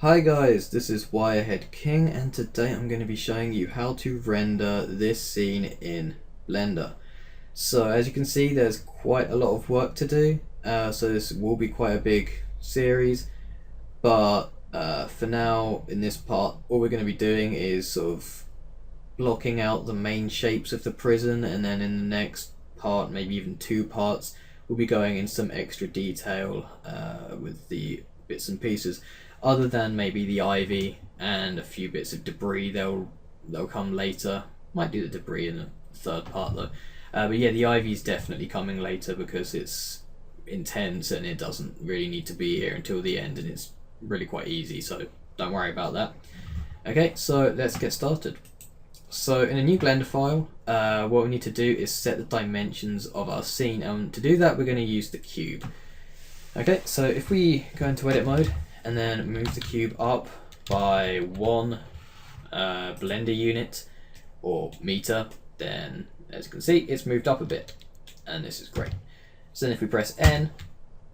Hi guys, this is Wireheadking and today I'm going to be showing you how to render this scene in Blender. So as you can see, there's quite a lot of work to do, so this will be quite a big series, but for now in this part all we're going to be doing is sort of blocking out the main shapes of the prison, and then in the next part, maybe even two parts, we'll be going in some extra detail with the bits and pieces. Other than maybe the ivy and a few bits of debris, they'll come later. Might do the debris in the third part though. But yeah, the ivy's definitely coming later because it's intense and it doesn't really need to be here until the end, and it's really quite easy, so don't worry about that. Okay, so let's get started. So in a new Blender file, what we need to do is set the dimensions of our scene, and to do that we're going to use the cube. Okay, so if we go into edit mode and then move the cube up by one Blender unit or meter, then as you can see it's moved up a bit, and this is great. So then if we press N,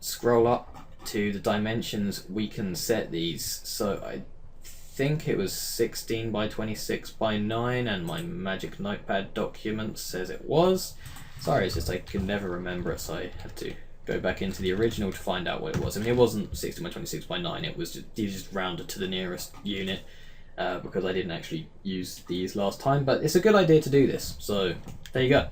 scroll up to the dimensions, we can set these. So I think it was 16 by 26 by 9, and my magic notepad document says it was. Sorry, it's just I can never remember it, so I have to go back into the original to find out what it was. I mean, it wasn't 16 by 26 by 9, it was just, you just rounded to the nearest unit because I didn't actually use these last time, but it's a good idea to do this, so there you go.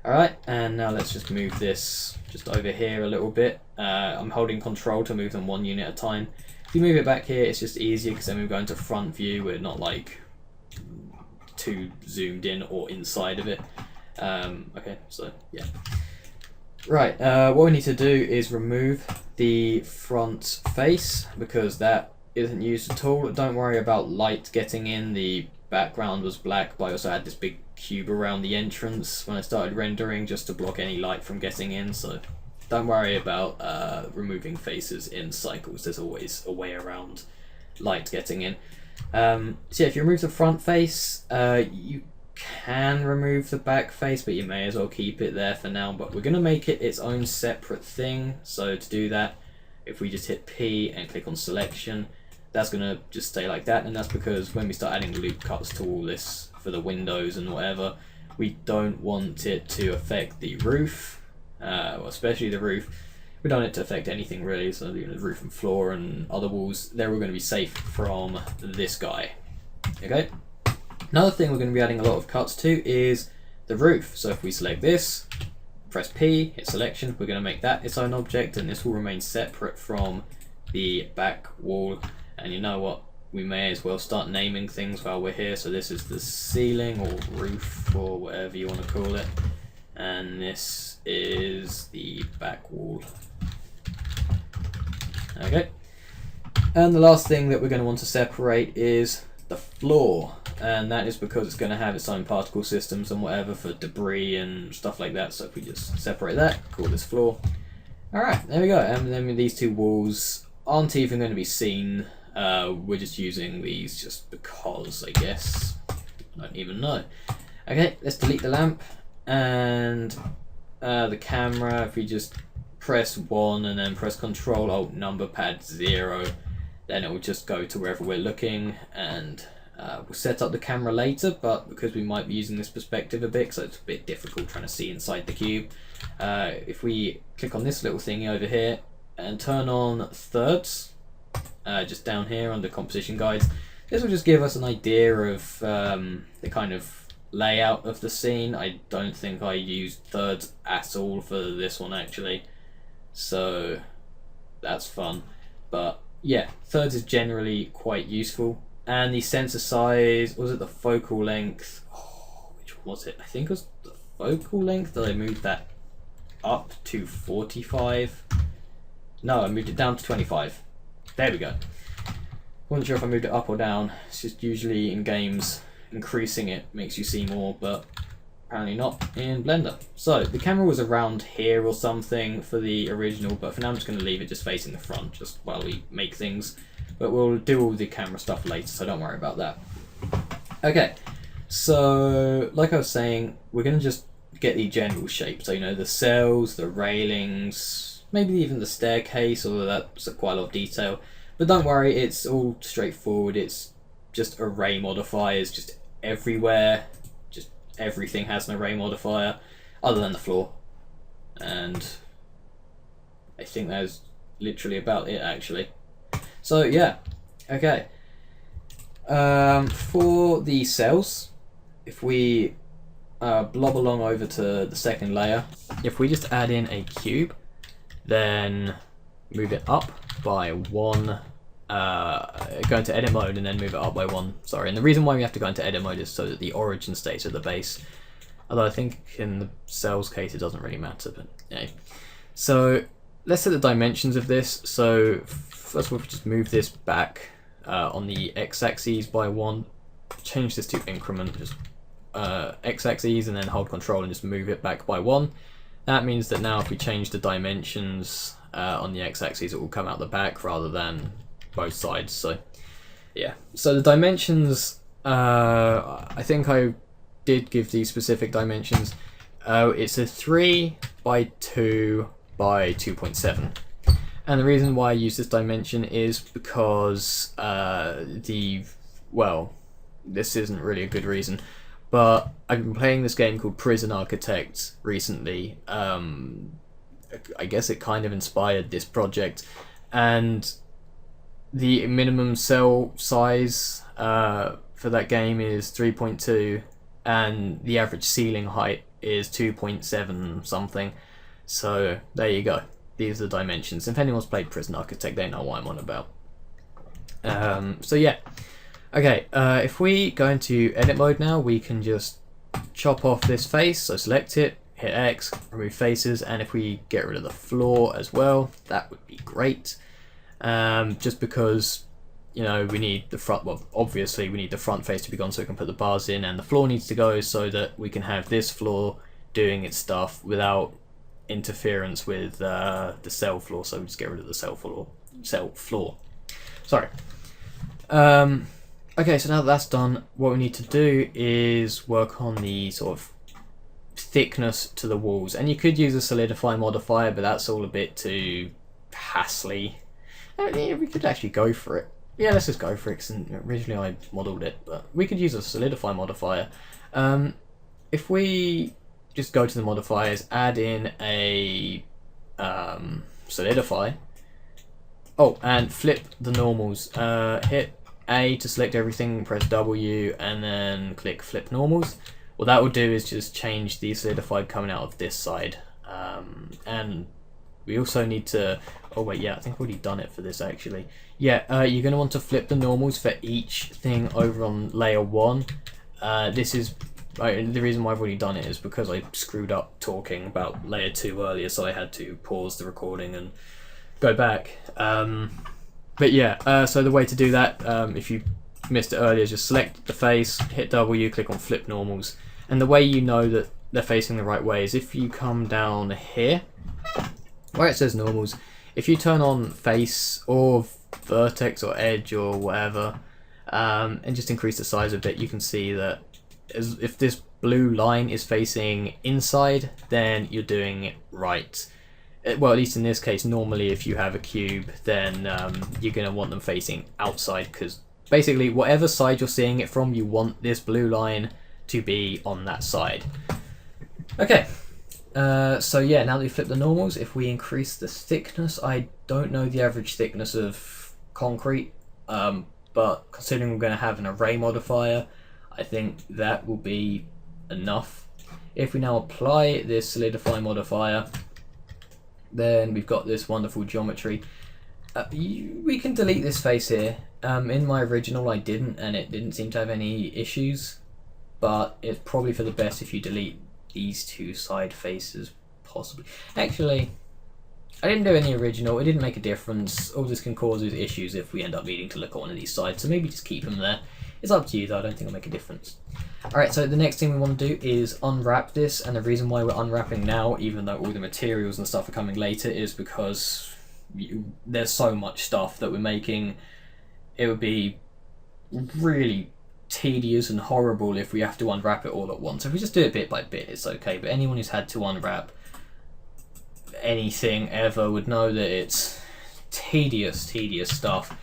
Alright, and now let's just move this just over here a little bit. I'm holding control to move them one unit at a time. If you move it back here, it's just easier because then we go into front view, we're not like too zoomed in or inside of it. Okay, so yeah. Right, what we need to do is remove the front face because that isn't used at all. Don't worry about light getting in. The background was black, but I also had this big cube around the entrance when I started rendering just to block any light from getting in, so don't worry about removing faces in cycles. There's always a way around light getting in. So yeah, if you remove the front face, you can remove the back face, but you may as well keep it there for now. But we're going to make it its own separate thing, so to do that, if we just hit P and click on selection, that's going to just stay like that. And that's because when we start adding loop cuts to all this for the windows and whatever, we don't want it to affect the roof, well, especially the roof. We don't want it to affect anything really, so the roof and floor and other walls, they're all going to be safe from this guy. Okay. Another thing we're going to be adding a lot of cuts to is the roof. So if we select this, press P, hit selection, we're going to make that its own object, and this will remain separate from the back wall. And you know what, we may as well start naming things while we're here. So this is the ceiling or roof or whatever you want to call it, and this is the back wall. Okay, and the last thing that we're going to want to separate is the floor, and that is because it's going to have its own particle systems and whatever for debris and stuff like that. So if we just separate that, call this floor. Alright, there we go. And then these two walls aren't even going to be seen. We're just using these just because, I guess. I don't even know. Okay, let's delete the lamp, and the camera, if we just press 1 and then press Control Alt number pad 0, then it will just go to wherever we're looking, and we'll set up the camera later, but because we might be using this perspective a bit, so it's a bit difficult trying to see inside the cube, if we click on this little thingy over here and turn on thirds, just down here under composition guides, this will just give us an idea of the kind of layout of the scene. I don't think I used thirds at all for this one actually, so that's fun. But yeah, thirds is generally quite useful. And the sensor size, was it the focal length? Oh, which one was it? I think it was the focal length that I moved that up to 45. No, I moved it down to 25. There we go. Wasn't sure if I moved it up or down. It's just usually in games, increasing it makes you see more, but apparently not in Blender. So the camera was around here or something for the original, but for now I'm just going to leave it just facing the front just while we make things. But we'll do all the camera stuff later, so don't worry about that. Okay, so like I was saying, we're going to just get the general shape. So, you know, the cells, the railings, maybe even the staircase, although that's quite a lot of detail. But don't worry, it's all straightforward. It's just array modifiers, just everywhere. Just everything has an array modifier, other than the floor. And I think that's literally about it, actually. So yeah, okay. For the cells, if we blob along over to the second layer, if we just add in a cube, then move it up by 1, go into edit mode and then move it up by 1, sorry. And the reason why we have to go into edit mode is so that the origin stays at the base. Although I think in the cells case it doesn't really matter, but yeah. So let's set the dimensions of this. So first of all, we just move this back on the x-axis by 1, change this to increment, just x-axis, and then hold control and just move it back by 1. That means that now if we change the dimensions on the x-axis, it will come out the back rather than both sides. So yeah, so the dimensions, I think I did give these specific dimensions. It's a 3 by 2 by 2.7. And the reason why I use this dimension is because well, this isn't really a good reason, but I've been playing this game called Prison Architect recently. I guess it kind of inspired this project, and the minimum cell size for that game is 3.2, and the average ceiling height is 2.7 something. So there you go. These are the dimensions. If anyone's played Prison Architect, they know what I'm on about. So yeah. Okay, if we go into edit mode now, we can just chop off this face. So select it, hit X, remove faces, and if we get rid of the floor as well, that would be great. Just because, you know, we need the front, well, obviously we need the front face to be gone so we can put the bars in, and the floor needs to go so that we can have this floor doing its stuff without interference with the cell floor. So we just get rid of the cell floor. Sorry. Okay, so now that that's done, what we need to do is work on the sort of thickness to the walls. And you could use a Solidify Modifier, but that's all a bit too hassly. We could actually go for it. Yeah, let's just go for it, because originally I modelled it, but we could use a Solidify Modifier. If we just go to the modifiers, add in a Solidify. Oh, and flip the normals. Hit A to select everything, press W, and then click flip normals. What that will do is just change the solidified coming out of this side. And we also need to, oh wait, yeah, I think I've already done it for this actually. Yeah, you're going to want to flip the normals for each thing over on layer 1. This is, the reason why I've already done it is because I screwed up talking about layer 2 earlier, so I had to pause the recording and go back. But yeah, so the way to do that, if you missed it earlier, is just select the face, hit W, click on flip normals. And the way you know that they're facing the right way is if you come down here, where it says normals, if you turn on face or vertex or edge or whatever, and just increase the size of it, you can see that if this blue line is facing inside, then you're doing it right. Well, at least in this case, normally if you have a cube, then you're going to want them facing outside, because basically whatever side you're seeing it from, you want this blue line to be on that side. Okay, so yeah, now that we flip the normals, if we increase the thickness, I don't know the average thickness of concrete, but considering we're going to have an array modifier, I think that will be enough. If we now apply this Solidify modifier, then we've got this wonderful geometry. We can delete this face here. In my original I didn't, and it didn't seem to have any issues, but it's probably for the best if you delete these two side faces, possibly. Actually, I didn't do any original, it didn't make a difference. All this can cause is issues if we end up needing to look at one of these sides, so maybe just keep them there. It's up to you though, I don't think it'll make a difference. Alright, so the next thing we want to do is unwrap this, and the reason why we're unwrapping now, even though all the materials and stuff are coming later, is because there's so much stuff that we're making. It would be really tedious and horrible if we have to unwrap it all at once. If we just do it bit by bit, it's okay, but anyone who's had to unwrap anything ever would know that it's tedious stuff.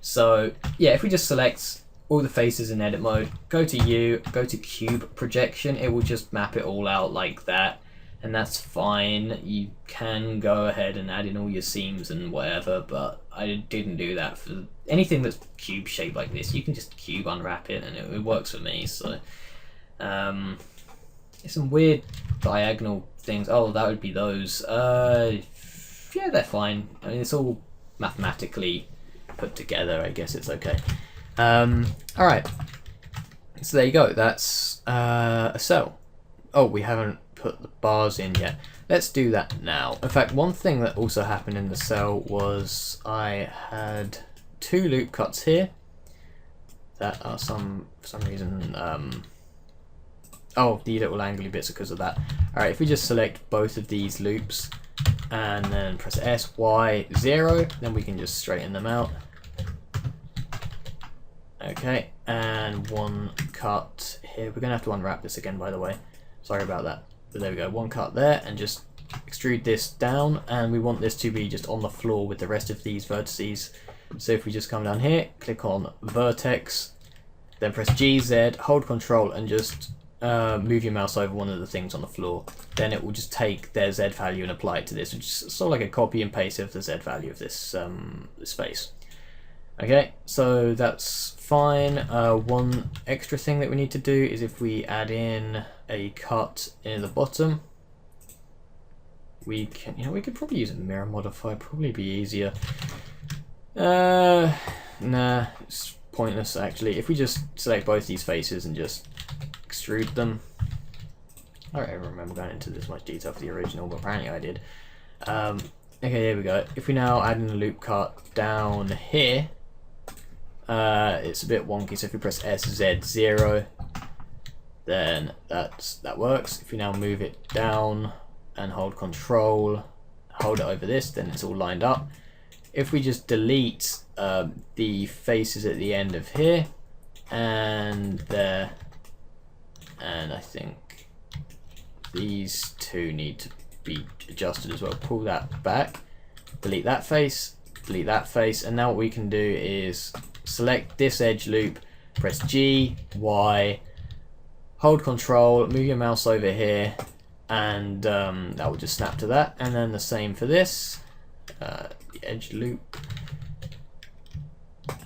So yeah, if we just select all the faces in edit mode, go to U, go to cube projection, it will just map it all out like that, and that's fine. You can go ahead and add in all your seams and whatever, but I didn't do that for anything that's cube shaped like this. You can just cube unwrap it and it works for me. So there's some weird diagonal things. Oh, that would be those. Yeah, they're fine. I mean, it's all mathematically put together. I guess it's okay. Alright, so there you go. That's a cell. Oh, we haven't put the bars in yet. Let's do that now. In fact, one thing that also happened in the cell was I had 2 loop cuts here that are for some reason oh, the little angly bits are because of that. Alright, if we just select both of these loops and then press S, Y, 0, then we can just straighten them out. Okay, and 1 cut here. We're going to have to unwrap this again, by the way. Sorry about that. But there we go, 1 cut there, and just extrude this down, and we want this to be just on the floor with the rest of these vertices. So if we just come down here, click on Vertex, then press GZ, hold Control, and just move your mouse over one of the things on the floor. Then it will just take their Z value and apply it to this, which is sort of like a copy and paste of the Z value of this, this face. Okay, so that's fine. One extra thing that we need to do is if we add in a cut in the bottom, we can, we could probably use a mirror modifier, probably be easier. Nah, it's pointless actually. If we just select both these faces and just extrude them. I don't remember going into this much detail for the original, but apparently I did. Okay, here we go. If we now add in a loop cut down here, it's a bit wonky, so if we press SZ0, then that works. If we now move it down and hold Control, hold it over this, then it's all lined up. If we just delete the faces at the end of here and there, and I think these 2 need to be adjusted as well. Pull that back, delete that face, and now what we can do is select this edge loop, press G, Y, hold Control, move your mouse over here, and that will just snap to that. And then the same for this, the edge loop.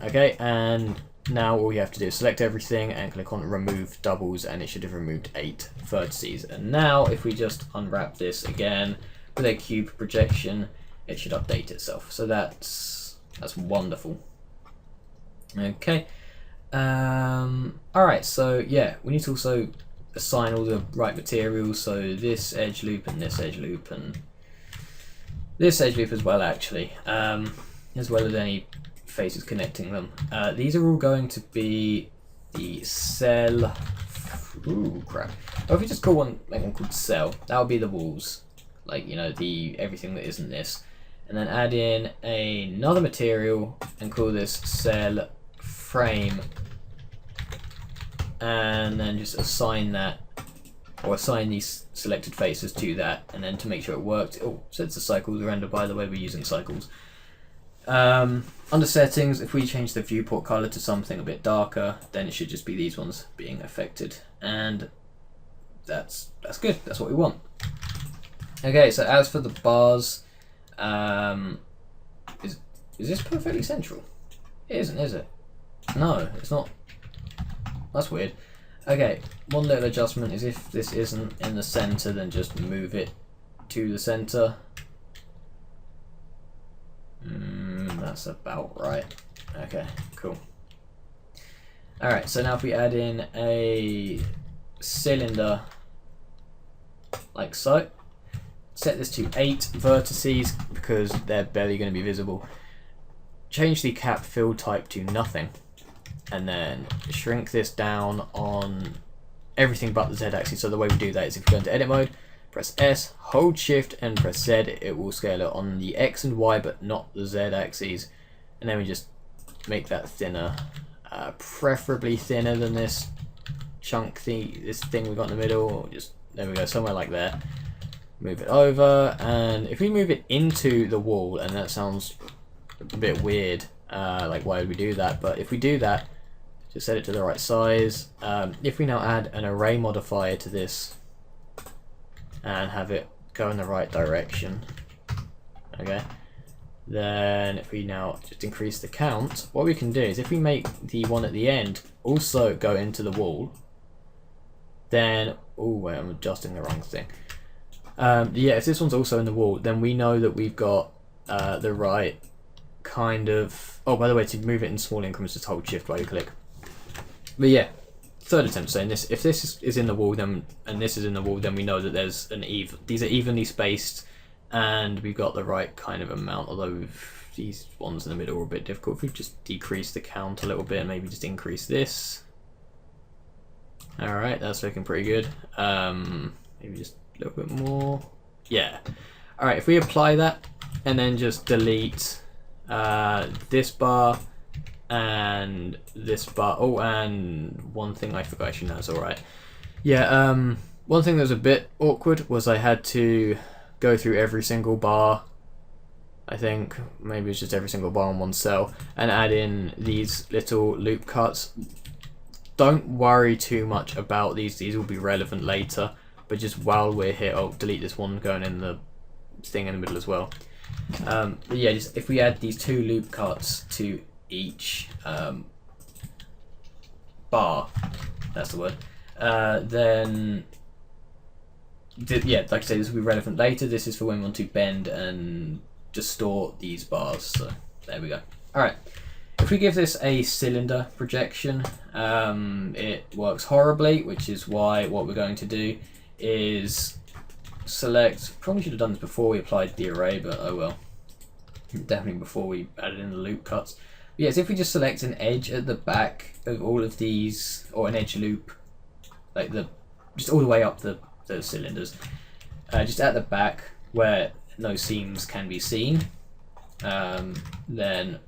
Okay, and now all you have to do is select everything and click on Remove Doubles, and it should have removed 8 vertices. And now if we just unwrap this again with a cube projection, it should update itself. So that's wonderful. Okay. Alright, so yeah, we need to also assign all the right materials. So this edge loop and this edge loop and this edge loop as well, actually, as well as any faces connecting them. These are all going to be the cell. Ooh, crap. Oh, if we just make one called cell, that would be the walls, like, the everything that isn't this, and then add in another material and call this cell frame, and then just assign that, or assign these selected faces to that, and then to make sure it worked. Oh, so it's a cycles render, by the way, we're using cycles. Under settings, if we change the viewport color to something a bit darker, then it should just be these ones being affected, and that's good. That's what we want. Okay, so as for the bars, is this perfectly central? It isn't, is it? No, it's not. That's weird. Okay, one little adjustment is if this isn't in the center, then just move it to the center. That's about right. Okay, cool. Alright, so now if we add in a cylinder like so, set this to 8 vertices because they're barely going to be visible. Change the cap fill type to nothing, and then shrink this down on everything but the Z axis. So the way we do that is if we go into edit mode, press S, hold shift and press Z, it will scale it on the X and Y but not the Z axes, and then we just make that thinner, preferably thinner than this chunk this thing we got in the middle. Just there we go, somewhere like that. Move it over, and if we move it into the wall, and that sounds a bit weird, like why would we do that? But if we do that, just set it to the right size. If we now add an array modifier to this and have it go in the right direction, okay, then if we now just increase the count, what we can do is if we make the one at the end also go into the wall, then, oh wait, I'm adjusting the wrong thing. Yeah, if this one's also in the wall, then we know that we've got the right kind of, oh, by the way, to move it in small increments, just hold shift while you click. But yeah, third attempt saying this. If this is in the wall, then and this is in the wall, then we know that there's an these are evenly spaced, and we've got the right kind of amount. Although these ones in the middle are a bit difficult. If we just decrease the count a little bit, and maybe just increase this. All right, that's looking pretty good. Maybe just a little bit more. Yeah. All right, if we apply that and then just delete this bar and this bar. Oh, and one thing I forgot, actually, no, it's alright. Yeah, one thing that was a bit awkward was I had to go through every single bar, I think, maybe it's just every single bar on one cell, and add in these little loop cuts. Don't worry too much about these will be relevant later, but just while we're here, I'll delete this one going in the thing in the middle as well. But yeah, just if we add these 2 loop cuts to each bar, that's the word, then yeah, like I say, this will be relevant later. This is for when we want to bend and distort these bars, so there we go. Alright, if we give this a cylinder projection, it works horribly, which is why what we're going to do is select, probably should have done this before we applied the array, but oh well, definitely before we added in the loop cuts. But yes, if we just select an edge at the back of all of these, or an edge loop, like just all the way up the cylinders, just at the back where no seams can be seen, then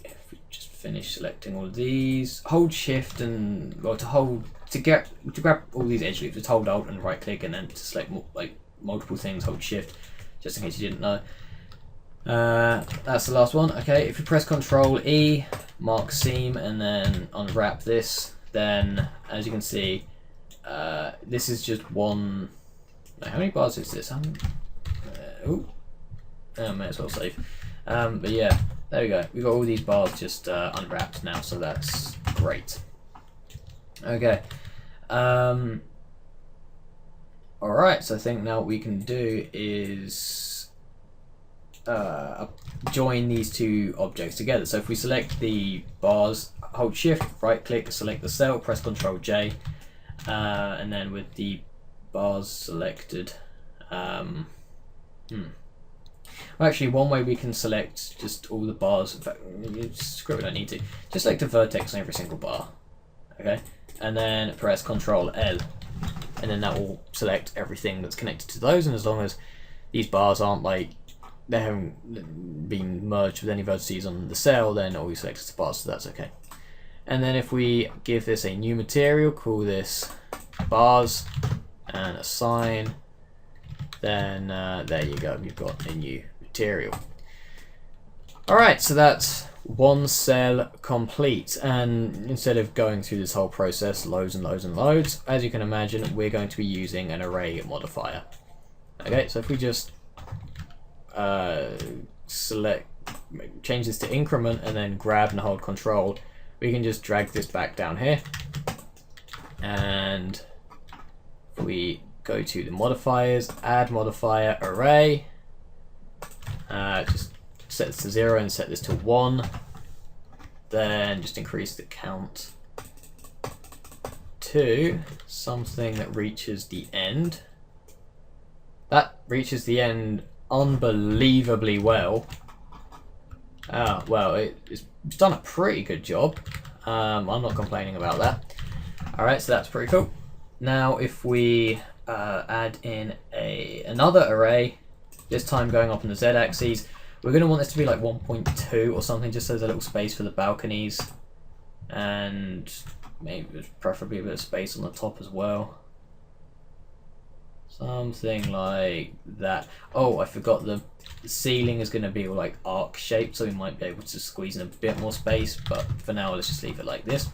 if we just finish selecting all of these, hold shift and, well, to grab all these edge loops, just hold alt and right click, and then to select like multiple things, hold shift, just in case you didn't know. That's the last one. Okay, if you press Ctrl E, mark seam, and then unwrap this, then as you can see, this is just one. How many bars is this? I may as well save. But yeah, there we go. We've got all these bars just unwrapped now, so that's great. Okay. Alright, so I think now what we can do is join these 2 objects together. So if we select the bars, hold shift, right click, select the cell, press Ctrl J, and then with the bars selected, well, actually, one way we can select just all the bars, in fact, screw it, we don't need to, just select a vertex on every single bar, okay, and then press Ctrl L, and then that will select everything that's connected to those, and as long as these bars aren't like, they haven't been merged with any vertices on the cell, then all we select is the bars, so that's okay. And then if we give this a new material, call this bars, and assign, then there you go, you've got a new material. Alright, so that's one cell complete, and instead of going through this whole process, loads and loads and loads, as you can imagine, we're going to be using an array modifier. Okay, so if we just change this to increment and then grab and hold Control, we can just drag this back down here, and if we go to the modifiers, add modifier array, just set this to 0 and set this to 1, then just increase the count to something that reaches the end. That reaches the end unbelievably well. Well, it's done a pretty good job. I'm not complaining about that. Alright, so that's pretty cool. Now if we add in another array, this time going up on the z-axis, we're going to want this to be like 1.2 or something, just so there's a little space for the balconies, and maybe preferably a bit of space on the top as well. Something like that. Oh, I forgot the ceiling is going to be like arc shaped, so we might be able to squeeze in a bit more space, but for now let's just leave it like this.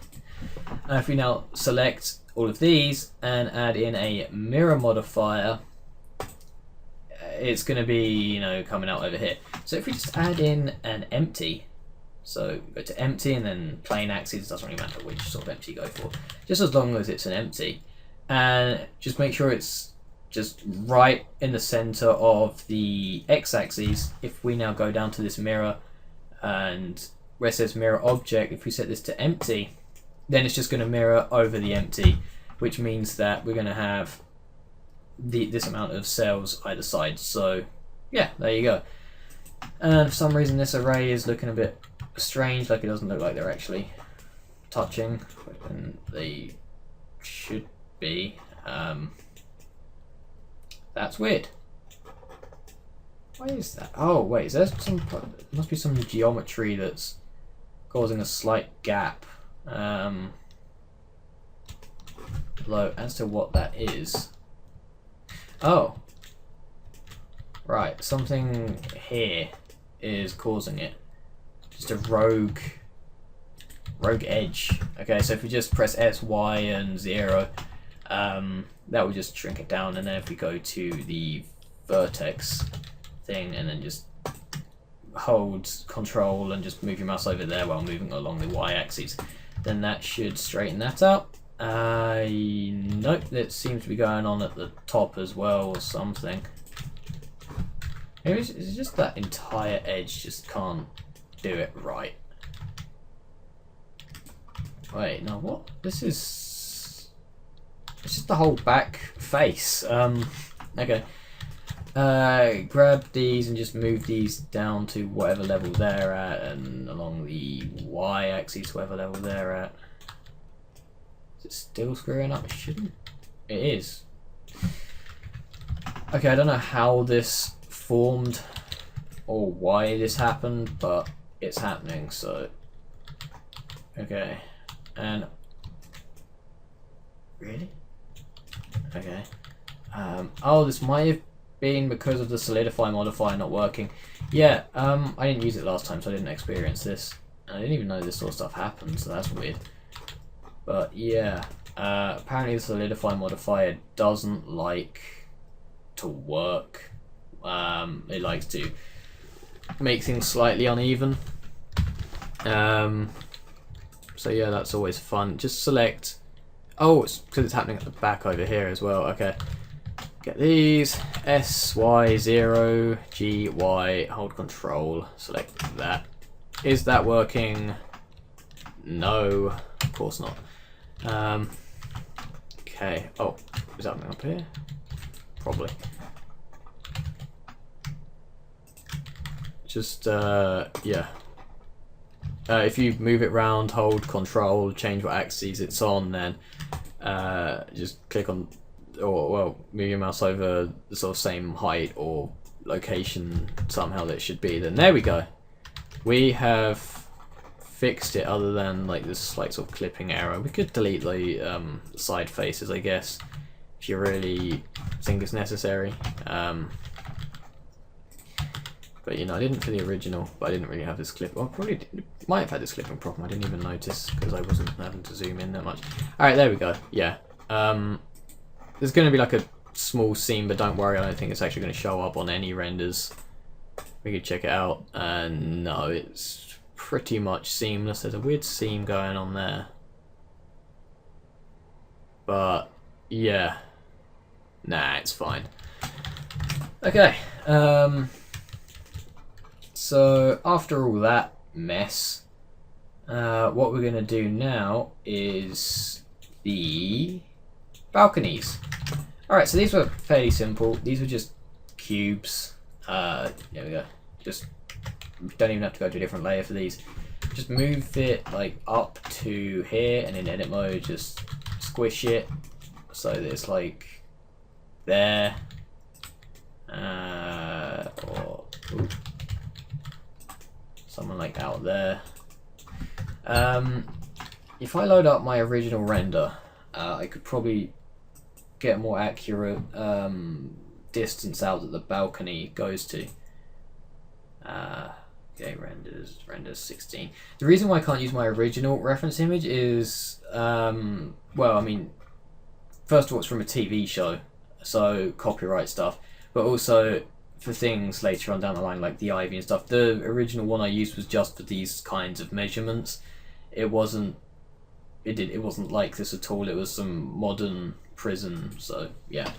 And if we now select all of these and add in a mirror modifier, it's going to be, you know, coming out over here. So if we just add in an empty, so go to empty and then plane axes, doesn't really matter which sort of empty you go for, just as long as it's an empty, and just make sure it's just right in the center of the x-axis. If we now go down to this mirror and where it says mirror object, if we set this to empty, then it's just going to mirror over the empty, which means that we're going to have this amount of cells either side. So yeah, there you go. And for some reason this array is looking a bit strange, like it doesn't look like they're actually touching, and they should be. That's weird. Why is that? Oh wait, is there some? Must be some geometry that's causing a slight gap. Below as to what that is. Oh, right. Something here is causing it. Just a rogue edge. Okay, so if we just press S, Y, and 0. That will just shrink it down, and then if we go to the vertex thing and then just hold control and just move your mouse over there while moving along the y-axis, then that should straighten that out. Nope, that seems to be going on at the top as well or something. Maybe it's just that entire edge just can't do it right. Wait, no, what? This is... It's just the whole back face. Okay. Grab these and just move these down to whatever level they're at, and along the y-axis whatever level they're at. Is it still screwing up? It shouldn't. It is. Okay, I don't know how this formed or why this happened, but it's happening, so... Okay. And... Really? Okay. Oh, this might have been because of the Solidify Modifier not working. Yeah, I didn't use it last time, so I didn't experience this. I didn't even know this sort of stuff happened, so that's weird. But yeah, apparently the Solidify Modifier doesn't like to work. It likes to make things slightly uneven. So yeah, that's always fun. Just select... Oh, it's because it's happening at the back over here as well. Okay. Get these. S, Y, 0, G, Y, hold control, select that. Is that working? No, of course not. Okay. Oh, is that something up here? Probably. Just, yeah. If you move it round, hold control, change what axis it's on, then just click on, or well, move your mouse over the sort of same height or location somehow that it should be, then there we go. We have fixed it, other than like this slight sort of clipping error. We could delete the side faces, I guess, if you really think it's necessary. But you know, I didn't for the original, but I didn't really have this clip. Well, probably might have had this clipping problem. I didn't even notice because I wasn't having to zoom in that much. Alright, there we go. Yeah. There's going to be like a small seam, but don't worry, I don't think it's actually going to show up on any renders. We could check it out, and no, it's pretty much seamless. There's a weird seam going on there. But, yeah. Nah, it's fine. Okay. So after all that mess, what we're going to do now is the balconies. Alright, so these were fairly simple. These were just cubes. There we go. Just don't even have to go to a different layer for these. Just move it like up to here, and in edit mode just squish it so that it's like there. Or ooh, someone like out there. If I load up my original render, I could probably get a more accurate distance out that the balcony goes to. Okay, renders 16. The reason why I can't use my original reference image is, well, I mean, first of all, it's from a TV show, so copyright stuff, but also for things later on down the line, like the ivy and stuff. The original one I used was just for these kinds of measurements. It wasn't like this at all. It was some modern prison, so yeah.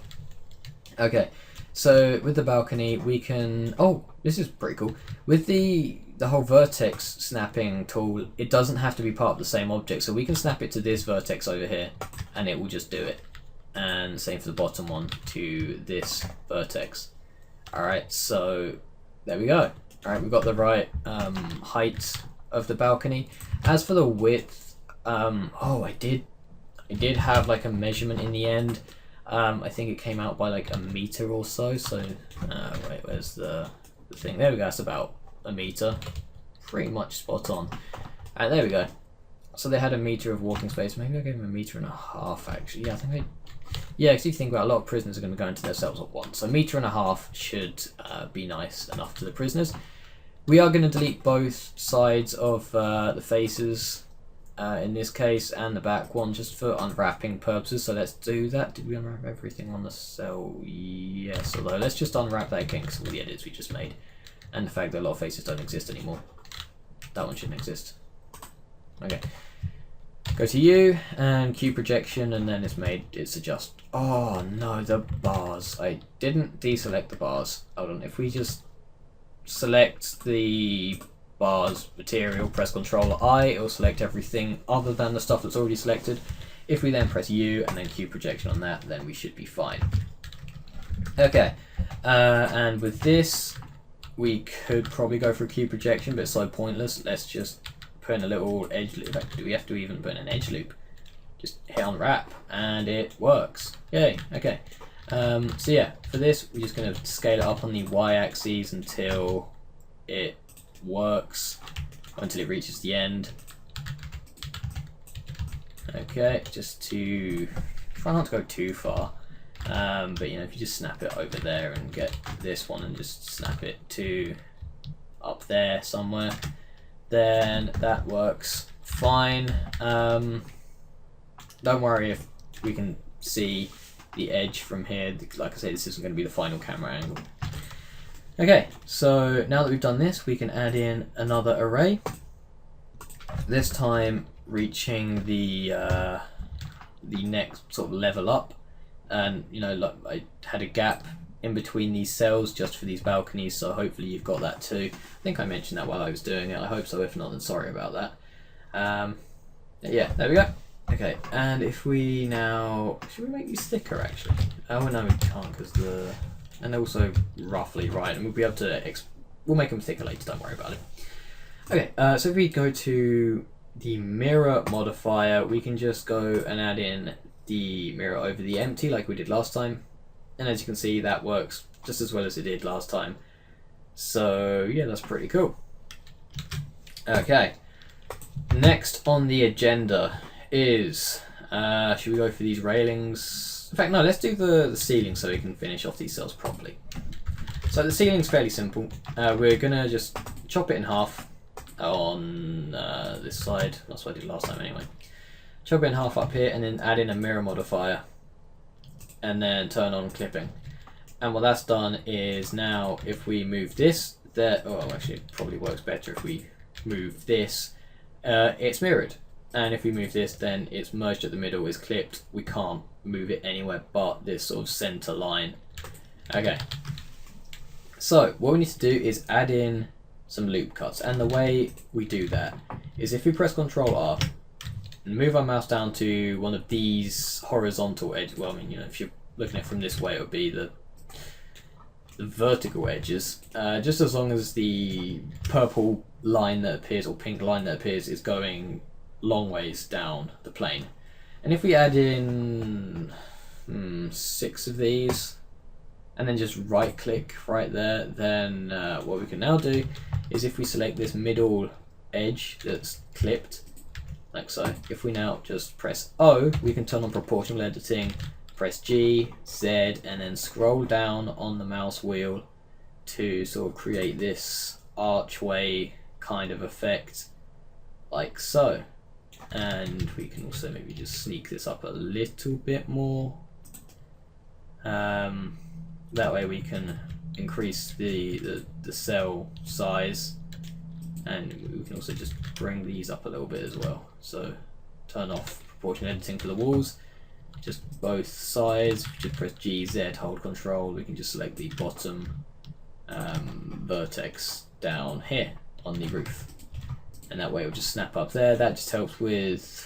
Okay, so with the balcony we can, oh, this is pretty cool. With the whole vertex snapping tool, it doesn't have to be part of the same object, so we can snap it to this vertex over here and it will just do it. And same for the bottom one to this vertex. Alright, so there we go. Alright, we've got the right height of the balcony. As for the width, oh, I did have like a measurement in the end. I think it came out by like a meter or so. So, wait, where's the thing? There we go, that's about a meter. Pretty much spot on. Alright, there we go. So they had a meter of walking space. Maybe I gave them a meter and a half actually. Yeah, I think yeah, because you think about it, a lot of prisoners are going to go into their cells at once. So a meter and a half should be nice enough to the prisoners. We are going to delete both sides of the faces in this case, and the back one, just for unwrapping purposes. So let's do that. Did we unwrap everything on the cell? Yes, although let's just unwrap that again because of all the edits we just made. And the fact that a lot of faces don't exist anymore. That one shouldn't exist. Okay. Go to U and Q projection, and then it's adjust. Oh no, the bars. I didn't deselect the bars. Hold on, if we just select the bars material, press Ctrl I, it'll select everything other than the stuff that's already selected. If we then press U and then Q projection on that, then we should be fine. Okay, and with this, we could probably go for a Q projection, but it's so pointless. Let's just put in a little edge loop. In fact, do we have to even put in an edge loop? Just hit unwrap and it works. Yay, okay. So yeah, for this, we're just going to scale it up on the y-axis until it works, until it reaches the end. Okay, just to try not to go too far. But you know, if you just snap it over there and get this one and just snap it to up there somewhere, then that works fine. Don't worry if we can see the edge from here. Like I say, this isn't going to be the final camera angle. Okay, so now that we've done this, we can add in another array. This time reaching the next sort of level up. And you know, like I had a gap in between these cells just for these balconies, so hopefully you've got that too. I think I mentioned that while I was doing it. I hope so. If not, then sorry about that. Yeah, there we go. Okay, and if we now, should we make these thicker actually? Oh no, we can't because and also roughly right, and we'll be able to we'll make them thicker later. Don't worry about it. Okay, so if we go to the mirror modifier, we can just go and add in the mirror over the empty like we did last time, and as you can see, that works just as well as it did last time. So yeah, that's pretty cool. Okay, next on the agenda is should we go for these railings? In fact, no, let's do the ceiling so we can finish off these cells properly. So the ceiling's fairly simple. We're gonna just chop it in half on this side. That's what I did last time anyway. Chop it in half up here and then add in a mirror modifier and then turn on clipping. And what that's done is now if we move this, actually it probably works better if we move this, it's mirrored. And if we move this, then it's merged at the middle, it's clipped. We can't move it anywhere but this sort of center line. Okay. So what we need to do is add in some loop cuts. And the way we do that is if we press Ctrl R and move our mouse down to one of these horizontal edges. Well, I mean, you know, if you're looking at it from this way, it would be the vertical edges. Just as long as the purple line that appears or pink line that appears is going long ways down the plane. And if we add in 6 of these and then just right click right there, then what we can now do is if we select this middle edge that's clipped like so, if we now just press O, we can turn on proportional editing press G, Z, and then scroll down on the mouse wheel to sort of create this archway kind of effect, like so. And we can also maybe just sneak this up a little bit more. That way we can increase the cell size, and we can also just bring these up a little bit as well. So turn off proportion editing for the walls, just both sides, just press GZ, hold control, we can just select the bottom vertex down here on the roof, and that way it'll just snap up there. That just helps with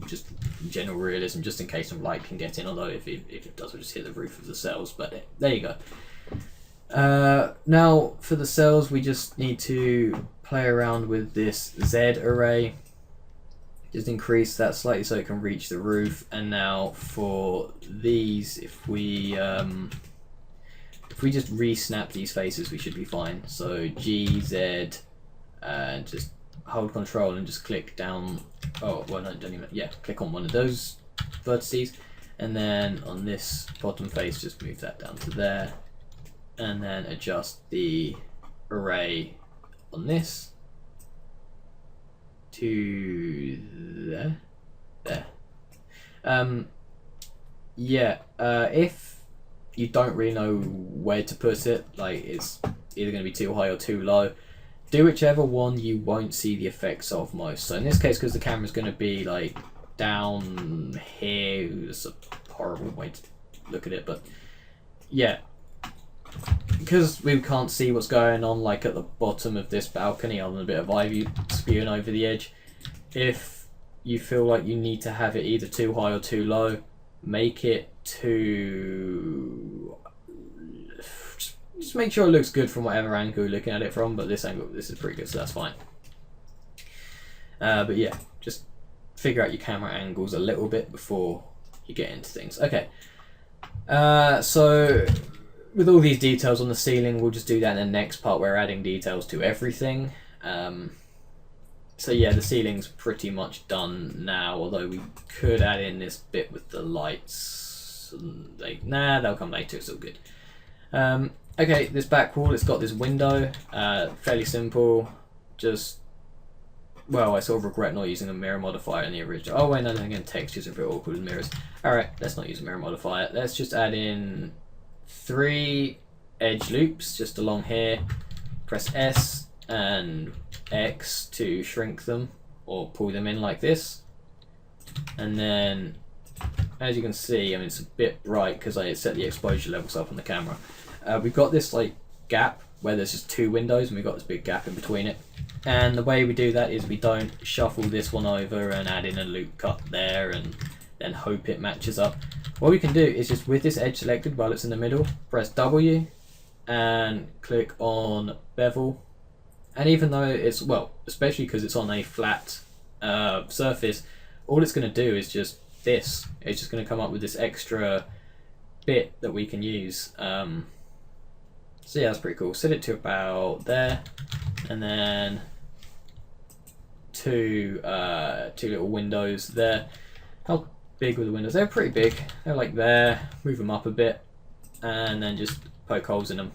just general realism, just in case some light can get in, although if it does, we'll just hit the roof of the cells. But there you go. Now for the cells, we just need to play around with this Z array, just increase that slightly so it can reach the roof. And now for these, if we just re-snap these faces, we should be fine. So G, Z, and just hold control and just click down. Oh, well, no, don't even. Yeah, click on one of those vertices, and then on this bottom face, just move that down to there, and then adjust the array on this to there. If you don't really know where to put it, like it's either going to be too high or too low, do whichever one you won't see the effects of most. So in this case, because the camera's going to be like down here, it's a horrible way to look at it, but yeah, because we can't see what's going on like at the bottom of this balcony other than a bit of ivy spewing over the edge, if you feel like you need to have it either too high or too low, make it too... just make sure it looks good from whatever angle you're looking at it from, but this angle, this is pretty good, so that's fine. But yeah, just figure out your camera angles a little bit before you get into things. Okay, so with all these details on the ceiling, we'll just do that in the next part where we're adding details to everything. So yeah, the ceiling's pretty much done now, although we could add in this bit with the lights. Nah, they'll come later, it's all good. Okay, this back wall, it's got this window, fairly simple, just, well, I sort of regret not using a mirror modifier in the original. Oh wait, no, then again, textures are a bit awkward with mirrors. Alright, let's not use a mirror modifier, let's just add in 3 edge loops just along here, press S and X to shrink them or pull them in like this, and then as you can see, I mean, it's a bit bright because I set the exposure levels up on the camera. We've got this like gap where there's just 2 windows and we've got this big gap in between it, and the way we do that is we don't shuffle this one over and add in a loop cut there and then hope it matches up. What we can do is just with this edge selected while it's in the middle, press W and click on bevel, and even though it's, well, especially because it's on a flat surface, all it's going to do is just this, it's just going to come up with this extra bit that we can use. So yeah, that's pretty cool. Set it to about there, and then two little windows there. How big were the windows? They're pretty big. They're like there. Move them up a bit, and then just poke holes in them.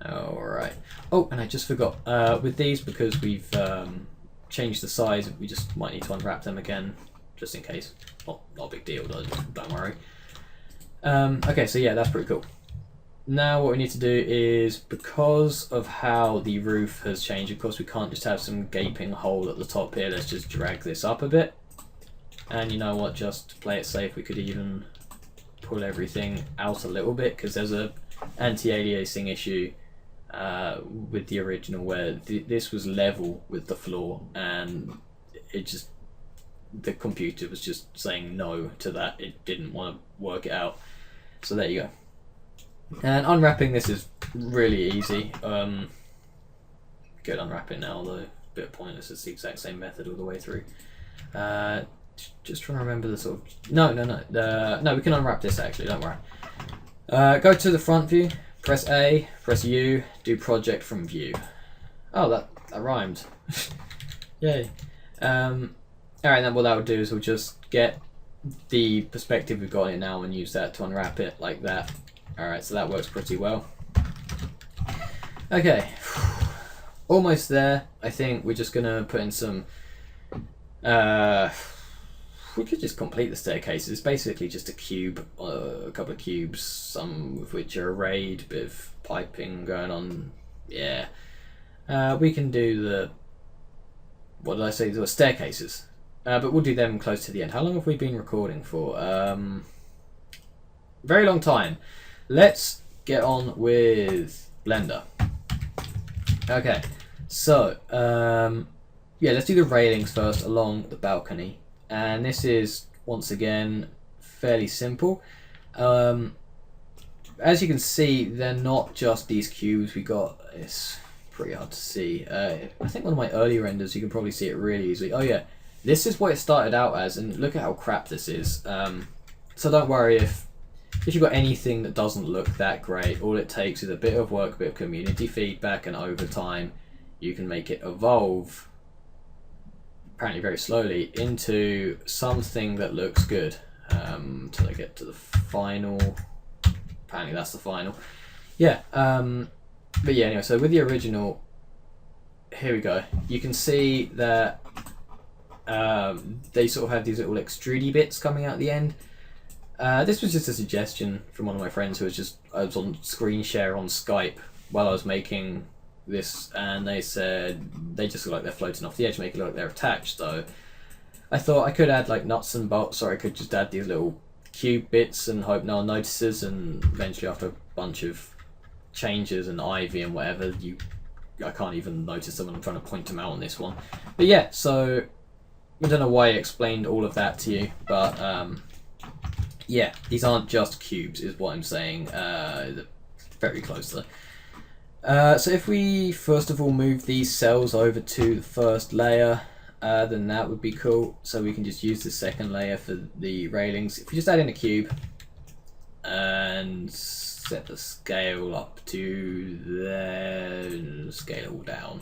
Alright. Oh, and I just forgot. With these, because we've changed the size, we just might need to unwrap them again, just in case. Not a big deal, don't worry. Okay, so yeah, that's pretty cool. Now what we need to do is, because of how the roof has changed, of course we can't just have some gaping hole at the top here. Let's just drag this up a bit. And you know what, just to play it safe, we could even pull everything out a little bit, because there's a anti-aliasing issue with the original where this was level with the floor, and it just, the computer was just saying no to that. It didn't want to work it out. So there you go. And unwrapping this is really easy. Good unwrapping now, although a bit pointless. It's the exact same method all the way through. Just trying to remember the sort of... No, we can unwrap this actually, don't worry. Go to the front view, press A, press U, do project from view. Oh, that rhymed. Yay. Alright, then what that would do is we'll just get the perspective we've got on it now and use that to unwrap it like that. Alright, so that works pretty well. Okay, almost there. I think we're just gonna put in some we could just complete the staircase. It's basically just a cube, a couple of cubes, some of which are arrayed, bit of piping going on. Yeah, we can do the, what did I say, the staircases, but we'll do them close to the end. How long have we been recording for? Very long time. Let's get on with Blender. Okay, so yeah, let's do the railings first along the balcony. And this is, once again, fairly simple. As you can see, they're not just these cubes we got. It's pretty hard to see. I think one of my early renders, you can probably see it really easily. Oh yeah, this is what it started out as, and look at how crap this is. So don't worry if you've got anything that doesn't look that great. All it takes is a bit of work, a bit of community feedback, and over time, you can make it evolve, apparently very slowly, into something that looks good until I get to the final. Apparently that's the final. Yeah, but yeah, anyway, so with the original, here we go. You can see that they sort of have these little extrudy bits coming out the end. This was just a suggestion from one of my friends who was I was on screen share on Skype while I was making this, and they said they just look like they're floating off the edge, make it look like they're attached. So I thought I could add like nuts and bolts, or I could just add these little cube bits and hope no one notices, and eventually after a bunch of changes and ivy and whatever, I can't even notice them when I'm trying to point them out on this one. But yeah, so I don't know why I explained all of that to you, but yeah, these aren't just cubes is what I'm saying. Very close to that. So if we first of all move these cells over to the first layer, then that would be cool. So we can just use the second layer for the railings. If we just add in a cube and set the scale up to there, scale it all down.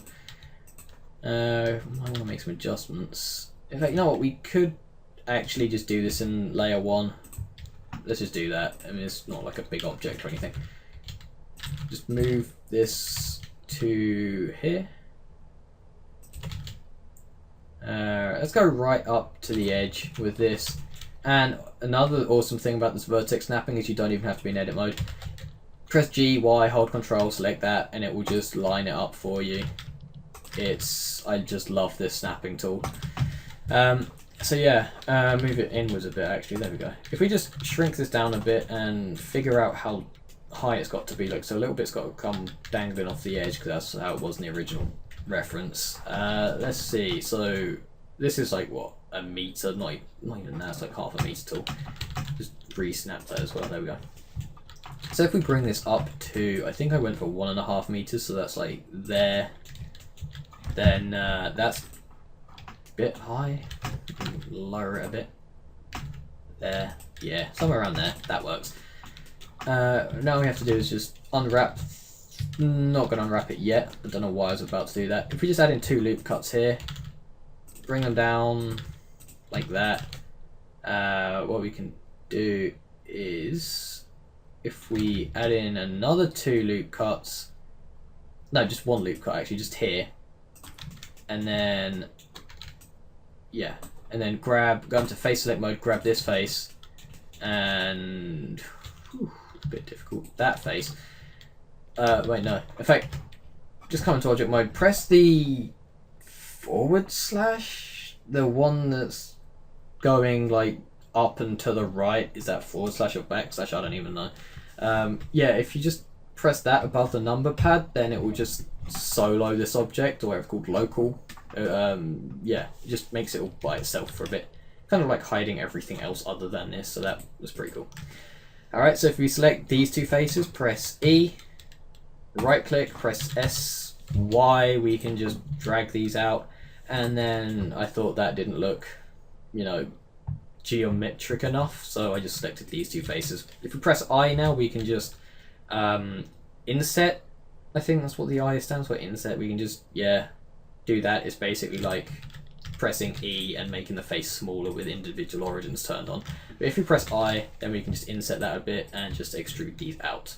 I want to make some adjustments. In fact, you know what? We could actually just do this in layer 1. Let's just do that. I mean, it's not like a big object or anything. Just move this to here. Let's go right up to the edge with this. And another awesome thing about this vertex snapping is you don't even have to be in edit mode. Press G, Y, hold control, select that, and it will just line it up for you. I just love this snapping tool. So yeah, move it inwards a bit actually, there we go. If we just shrink this down a bit and figure out how high it's got to be, like, so a little bit's got to come dangling off the edge because that's how it was in the original reference. Let's see, so this is like what, a meter, not even that, it's like half a meter tall. Just re-snap that as well, there we go. So if we bring this up to, I think I went for 1.5 meters, so that's like there, then that's a bit high. Lower it a bit. There, yeah, somewhere around there, that works. Now we have to do is just unwrap. Not going to unwrap it yet. I don't know why I was about to do that. If we just add in 2 loop cuts here, bring them down like that. What we can do is, if we add in another 2 loop cuts, no, just 1 loop cut actually, just here, and then yeah, and then go into face select mode, grab this face, and a bit difficult, that face. Wait, no. In fact, just come into object mode, press the / the one that's going like up and to the right. Is that / or /? I don't even know. Yeah, if you just press that above the number pad, then it will just solo this object, or whatever it's called, local. Yeah, it just makes it all by itself for a bit. Kind of like hiding everything else other than this, so that was pretty cool. Alright, so if we select these 2 faces, press E, right click, press S, Y, we can just drag these out, and then I thought that didn't look, you know, geometric enough, so I just selected these 2 faces. If we press I now, we can just inset, I think that's what the I stands for, inset. We can just, yeah, do that. It's basically like pressing E and making the face smaller with individual origins turned on. But if we press I, then we can just inset that a bit and just extrude these out.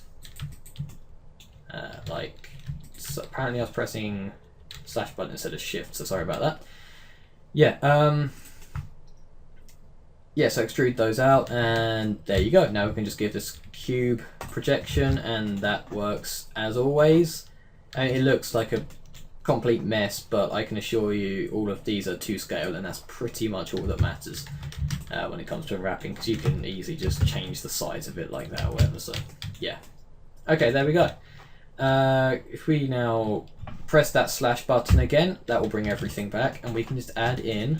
So apparently I was pressing slash button instead of shift, so sorry about that. Yeah, so extrude those out, and there you go. Now we can just give this cube projection, and that works as always. And it looks like a complete mess, but I can assure you all of these are to scale, and that's pretty much all that matters when it comes to wrapping, because you can easily just change the size of it like that or whatever. So yeah, okay, there we go. If we now press that slash button again, that will bring everything back, and we can just add in,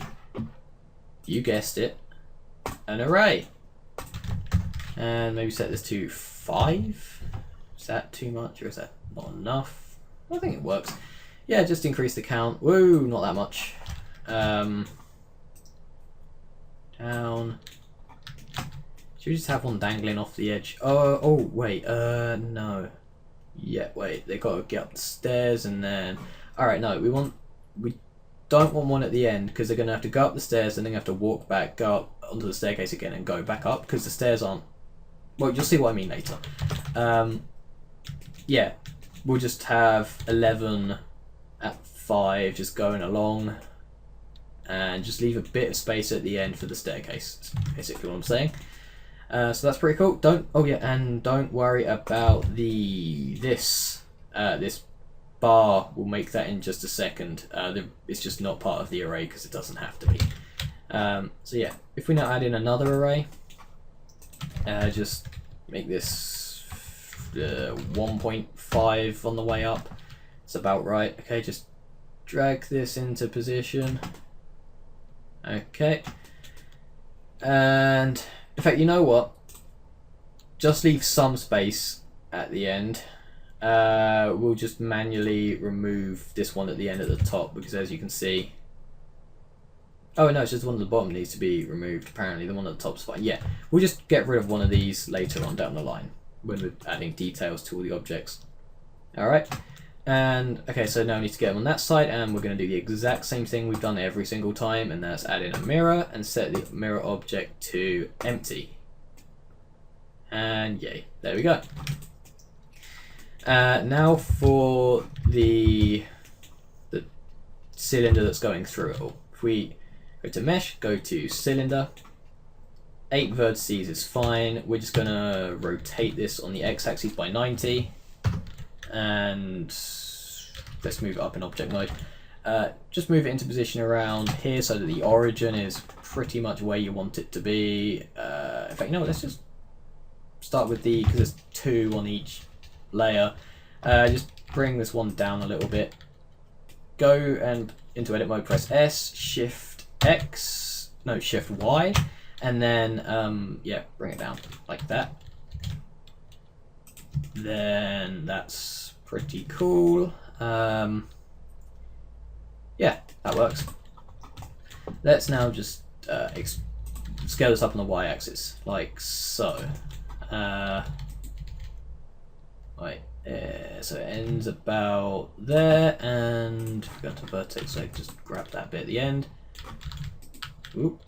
you guessed it, an array. And maybe set this to 5. Is that too much, or is that not enough? I think it works. Yeah, just increase the count. Whoa, not that much. Down. Should we just have one dangling off the edge? Oh wait, no. Yeah, wait, they gotta get up the stairs and then... Alright, no, we don't want one at the end, because they're gonna have to go up the stairs and then have to walk back, go up onto the staircase again and go back up, because the stairs aren't... Well, you'll see what I mean later. Yeah, we'll just have 11 at 5 just going along, and just leave a bit of space at the end for the staircase, basically what I'm saying. So that's pretty cool. Don't worry about this bar. We'll make that in just a second. It's just not part of the array because it doesn't have to be. So yeah, if we now add in another array, just make this 1.5 on the way up. It's about right. Okay, just drag this into position. Okay, and in fact, you know what? Just leave some space at the end. We'll just manually remove this one at the end at the top, because as you can see... Oh no, it's just the one at the bottom needs to be removed, apparently. The one at the top's fine. Yeah, we'll just get rid of one of these later on down the line when we're adding details to all the objects. Alright, and okay, so now we need to get them on that side, and we're going to do the exact same thing we've done every single time, and that's add in a mirror and set the mirror object to empty. And yay, there we go. Now for the cylinder that's going through it all. If we go to mesh, go to cylinder, 8 vertices is fine. We're just going to rotate this on the x-axis by 90. And let's move it up in object mode. Just move it into position around here so that the origin is pretty much where you want it to be. In fact, you know what, let's just start with because there's 2 on each layer. Just bring this one down a little bit. Go and into edit mode, press S, Shift Y, and then yeah, bring it down like that. Then that's pretty cool. Yeah, that works. Let's now just scale this up on the y-axis, like so. So it ends about there, and go to vertex, so just grab that bit at the end. Oop.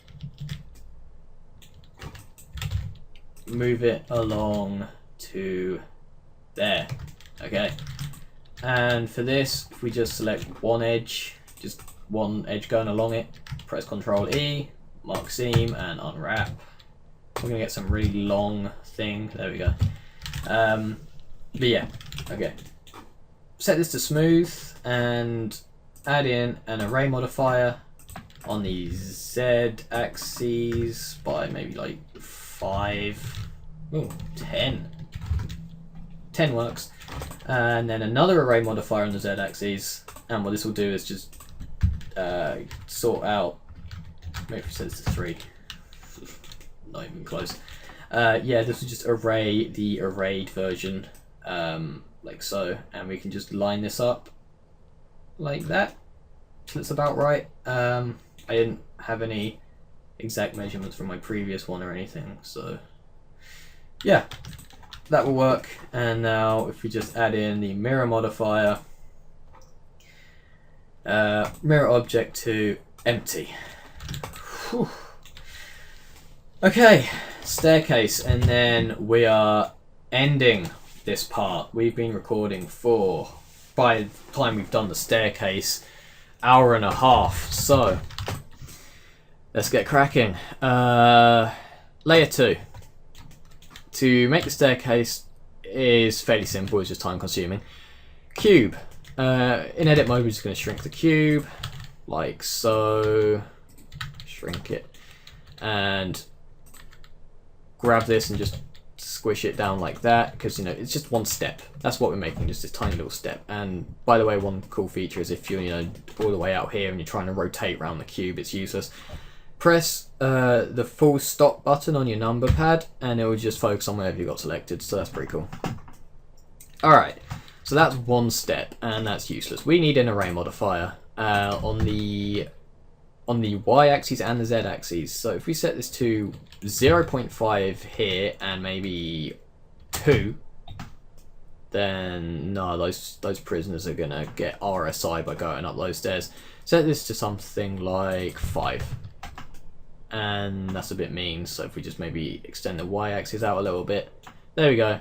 Move it along to there. Okay. And for this, if we just select one edge, just one edge going along it, press Ctrl E, mark seam, and unwrap. We're gonna get some really long thing. There we go. But yeah, okay. Set this to smooth and add in an array modifier on the Z axis by maybe like 5, 10. 10 works. And then another array modifier on the Z axis. And what this will do is just sort out, maybe if it says to 3. Not even close. Yeah, this will just array the arrayed version, like so, and we can just line this up like that. So that's about right. I didn't have any exact measurements from my previous one or anything, so yeah, that will work. And now if we just add in the mirror modifier, mirror object to empty. Whew. Okay, staircase, and then we are ending this part. We've been recording for, by the time we've done the staircase, hour and a half. So let's get cracking. Layer 2. To make the staircase is fairly simple, it's just time consuming. Cube. In edit mode, we're just going to shrink the cube, like so. Shrink it. And grab this and just squish it down like that, because, you know, it's just one step. That's what we're making, just this tiny little step. And by the way, one cool feature is if you're, you know, all the way out here and you're trying to rotate around the cube, it's useless. Press the full stop button on your number pad and it will just focus on wherever you got selected, so that's pretty cool. Alright, so that's one step and that's useless. We need an array modifier on the y-axis and the z-axis. So if we set this to 0.5 here and maybe 2, then no, those prisoners are gonna get RSI by going up those stairs. Set this to something like 5. And that's a bit mean, so if we just maybe extend the y-axis out a little bit, there we go.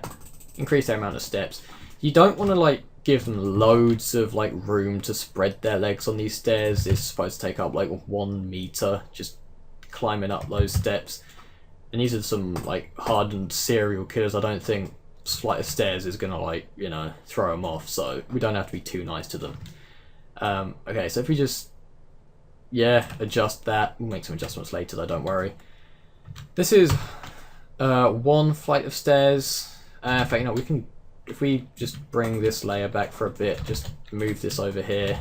Increase their amount of steps. You don't want to like give them loads of like room to spread their legs on these stairs. It's supposed to take up like 1 meter just climbing up those steps. And these are some like hardened serial killers. I don't think flight of stairs is gonna like, you know, throw them off, so we don't have to be too nice to them. Okay, so if we just adjust that. We'll make some adjustments later though, don't worry. This is 1 flight of stairs. In fact, you know, we can, if we just bring this layer back for a bit, just move this over here.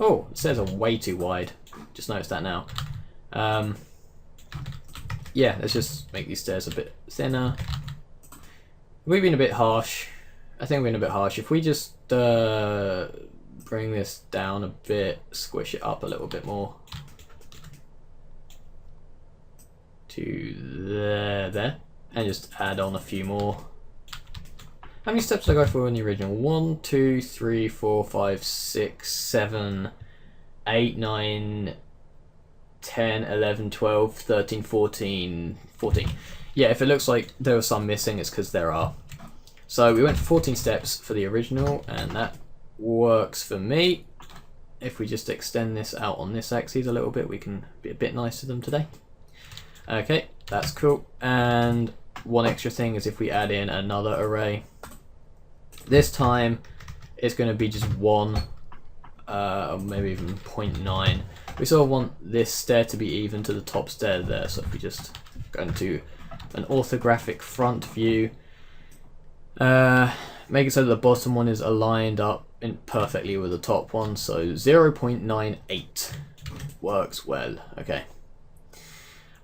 Oh, the stairs are way too wide. Just noticed that now. Yeah, let's just make these stairs a bit thinner. We've been a bit harsh. I think we've been a bit harsh. If we just bring this down a bit, squish it up a little bit more to there, and just add on a few more. How many steps did I go for in the original? 1, 2, 3, 4, 5, 6, 7, 8, 9, 10, 11, 12, 13, 14. Yeah, if it looks like there was some missing, it's because there are. So we went for 14 steps for the original, and that works for me. If we just extend this out on this axis a little bit, we can be a bit nice to them today. Okay, that's cool. And one extra thing is if we add in another array. This time it's going to be just 1, or maybe even 0.9. We sort of want this stair to be even to the top stair there, so if we just go into an orthographic front view, make it so that the bottom one is aligned up perfectly with the top one, so 0.98 works well. Okay.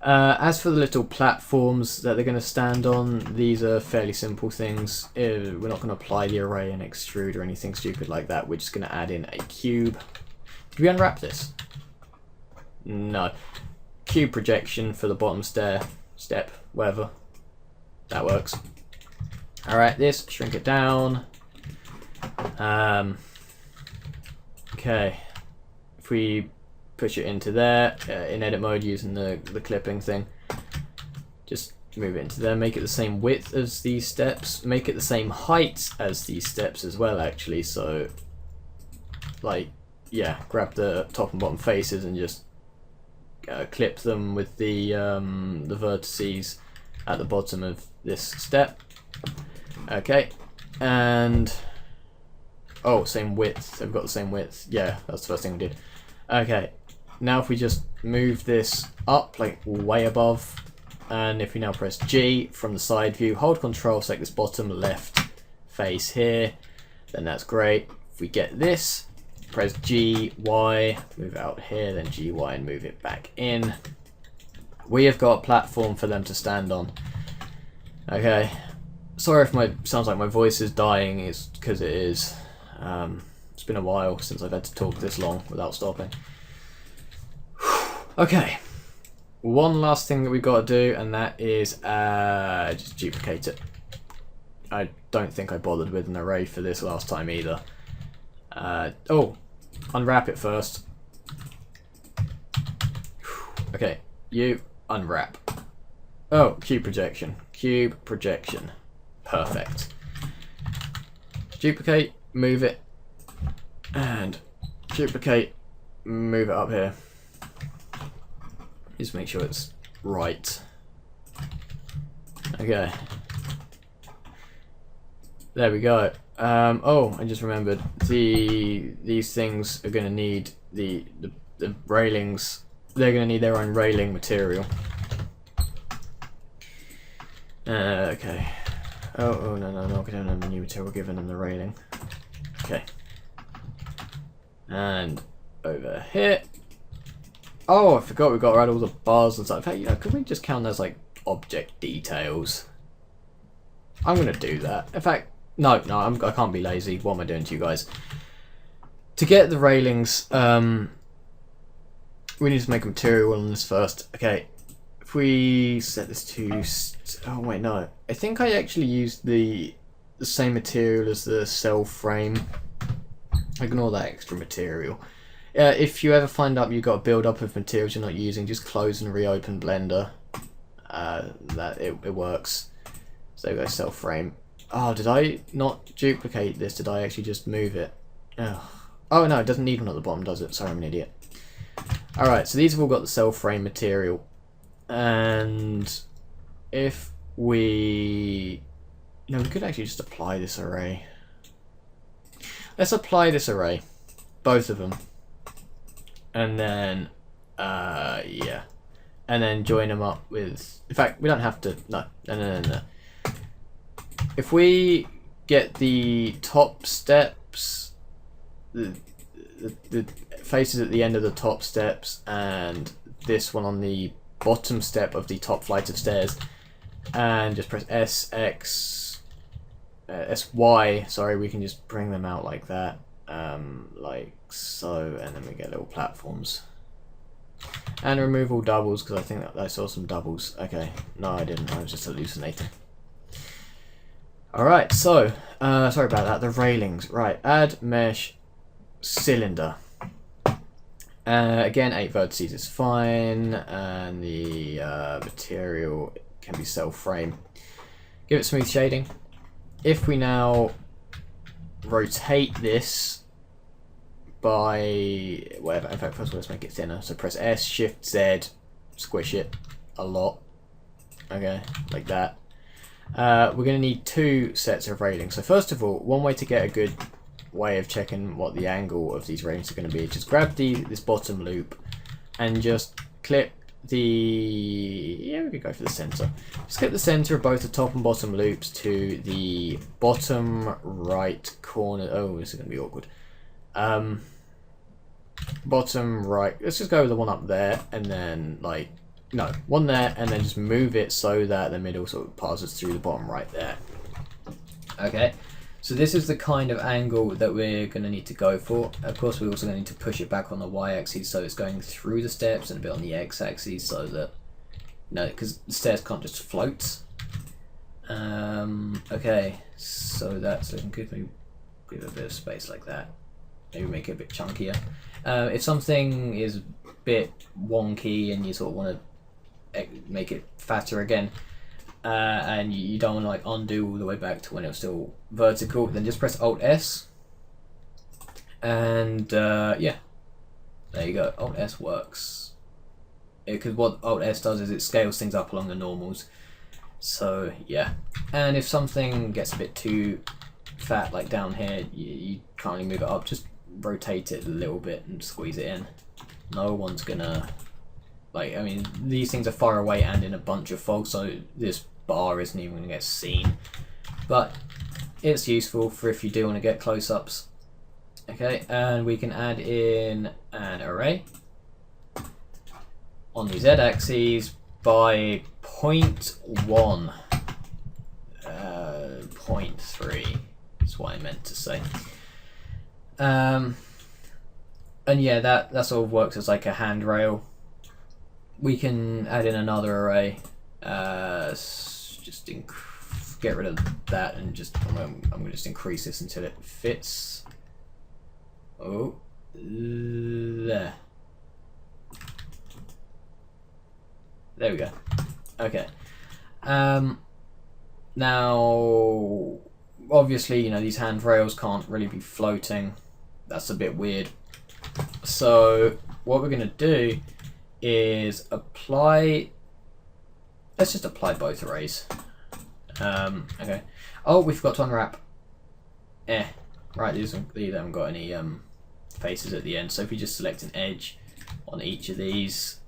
As for the little platforms that they're going to stand on, these are fairly simple things. We're not going to apply the array and extrude or anything stupid like that. We're just going to add in a cube. Did we unwrap this? No. Cube projection for the bottom step, whatever. That works. Alright, this, shrink it down. Okay. If we push it into there, in edit mode using the clipping thing, just move it into there, make it the same width as these steps, make it the same height as these steps as well actually, so like, yeah, grab the top and bottom faces and just clip them with the vertices at the bottom of this step. Okay, and oh, same width, they've got the same width, yeah, that's the first thing we did. Okay, now if we just move this up, like way above, and if we now press G from the side view, hold control, select this bottom left face here, then that's great. If we get this, press G, Y, move out here, then G, Y, and move it back in. We have got a platform for them to stand on. Okay, sorry if sounds like my voice is dying, it's because it is. It's been a while since I've had to talk this long without stopping. Okay, one last thing that we've got to do, and that is just duplicate it. I don't think I bothered with an array for this last time either. Oh, unwrap it first. Okay, you unwrap. Oh, cube projection. Cube projection. Perfect. Duplicate, move it, and duplicate, move it up here. Just make sure it's right. Okay. There we go. Oh, I just remembered. These things are going to need the railings. They're going to need their own railing material. Okay. Oh no, not giving them the new material, giving them the railing. Okay. And over here. Oh, I forgot we've got to add all the bars and stuff. In fact, you know, could we just count those like object details? I'm gonna do that. In fact, no, I can't be lazy. What am I doing to you guys? To get the railings, we need to make a material on this first. Okay. If we set this to, oh wait, no. I think I actually used the same material as the cell frame. Ignore that extra material. If you ever find out you've got a build up of materials you're not using, just close and reopen Blender. That it works. So there we go, cell frame. Oh, did I not duplicate this? Did I actually just move it? Oh no, it doesn't need one at the bottom, does it? Sorry, I'm an idiot. Alright, so these have all got the cell frame material. And if we... No, we could actually just apply this array. Let's apply this array. Both of them. And then, yeah. And then join them up with... In fact, we don't have to... No. If we get the top steps, the faces at the end of the top steps, and this one on the bottom step of the top flight of stairs, and just press SY, sorry, we can just bring them out like that, like so, and then we get little platforms. And remove all doubles, because I think that I saw some doubles. Okay, no I didn't, I was just hallucinating. Alright, so, sorry about that, the railings. Right, add mesh cylinder. Again, 8 vertices is fine, and the material can be cell frame. Give it smooth shading. If we now rotate this by whatever, in fact, first of all, let's make it thinner. So press S, Shift Z, squish it a lot. Okay, like that. We're going to need 2 sets of railings. So first of all, one way to get a good way of checking what the angle of these railings are going to be, just grab this bottom loop and just clip the, yeah, we could go for the center. Just clip the center of both the top and bottom loops to the bottom right corner. Oh, this is going to be awkward. Bottom right, let's just go with the one up there, and then like, no, one there, and then just move it so that the middle sort of passes through the bottom right there. Okay. So this is the kind of angle that we're going to need to go for. Of course, we're also going to need to push it back on the y-axis so it's going through the steps, and a bit on the x-axis so that, no, because the stairs can't just float. Okay, so that's looking good. Maybe give it a bit of space like that. Maybe make it a bit chunkier. If something is a bit wonky and you sort of want to make it fatter again, and you don't want to like undo all the way back to when it was still vertical, then just press Alt S, and yeah, there you go. Alt S works, because what Alt S does is it scales things up along the normals. So yeah, and if something gets a bit too fat, like down here, you can't really move it up, just rotate it a little bit and squeeze it in. No one's gonna, like, I mean, these things are far away and in a bunch of fog, so this bar isn't even going to get seen. But it's useful for if you do want to get close-ups. Okay, and we can add in an array on the z-axis by 0.1. 0.3 is what I meant to say. And yeah, that sort of works as like a handrail. We can add in another array. Just get rid of that and just I'm going to just increase this until it fits. Oh, there. There we go. Okay. Now, obviously, you know, these handrails can't really be floating. That's a bit weird. So what we're going to do is apply... Let's just apply both arrays. Okay. Oh, we forgot to unwrap. Right, these haven't got any faces at the end. So if we just select an edge on each of these,